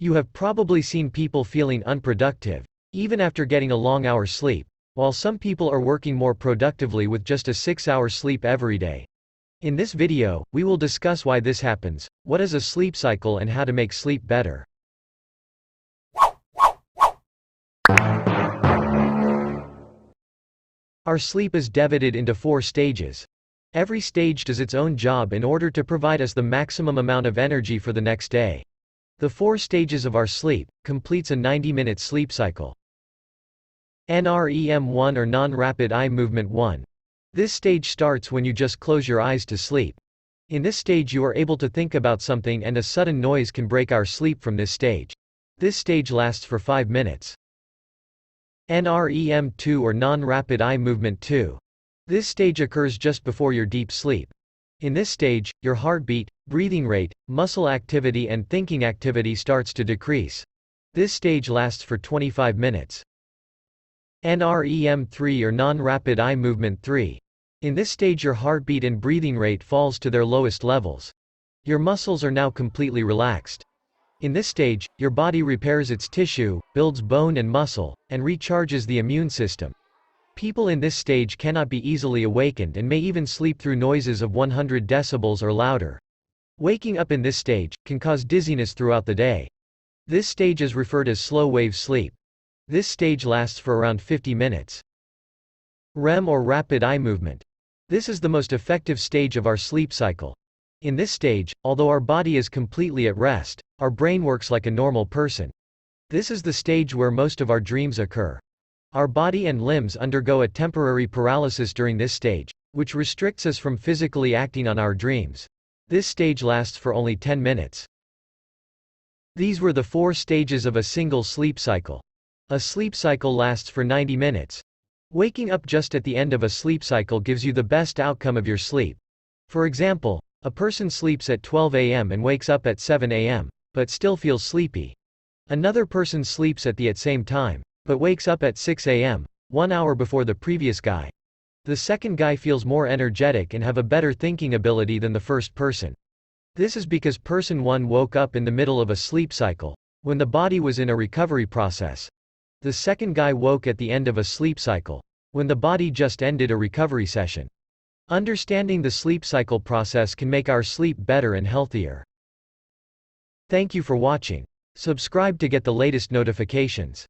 You have probably seen people feeling unproductive, even after getting a long hour's sleep, while some people are working more productively with just a 6-hour sleep every day. In this video, we will discuss why this happens, what is a sleep cycle and how to make sleep better. Our sleep is divided into 4 stages. Every stage does its own job in order to provide us the maximum amount of energy for the next day. The 4 stages of our sleep completes a 90-minute sleep cycle. NREM1 or non-rapid eye movement 1. This stage starts when you just close your eyes to sleep. In this stage you are able to think about something and a sudden noise can break our sleep from this stage. This stage lasts for 5 minutes. NREM2 or non-rapid eye movement 2. This stage occurs just before your deep sleep. In this stage, your heartbeat, breathing rate, muscle activity and thinking activity starts to decrease. This stage lasts for 25 minutes. NREM3 or non-rapid eye movement 3. In this stage your heartbeat and breathing rate falls to their lowest levels. Your muscles are now completely relaxed. In this stage, your body repairs its tissue, builds bone and muscle, and recharges the immune system. People in this stage cannot be easily awakened and may even sleep through noises of 100 decibels or louder. Waking up in this stage can cause dizziness throughout the day. This stage is referred as slow-wave sleep. This stage lasts for around 50 minutes. REM or rapid eye movement. This is the most effective stage of our sleep cycle. In this stage, although our body is completely at rest, our brain works like a normal person. This is the stage where most of our dreams occur. Our body and limbs undergo a temporary paralysis during this stage, which restricts us from physically acting on our dreams. This stage lasts for only 10 minutes. These were the 4 stages of a single sleep cycle. A sleep cycle lasts for 90 minutes. Waking up just at the end of a sleep cycle gives you the best outcome of your sleep. For example, a person sleeps at 12 a.m. and wakes up at 7 a.m., but still feels sleepy. Another person sleeps at the same time, but wakes up at 6 a.m., 1 hour before the previous guy. The second guy feels more energetic and have a better thinking ability than the first person. This is because person 1 woke up in the middle of a sleep cycle, when the body was in a recovery process. The second guy woke at the end of a sleep cycle, when the body just ended a recovery session. Understanding the sleep cycle process can make our sleep better and healthier. Thank you for watching. Subscribe to get the latest notifications.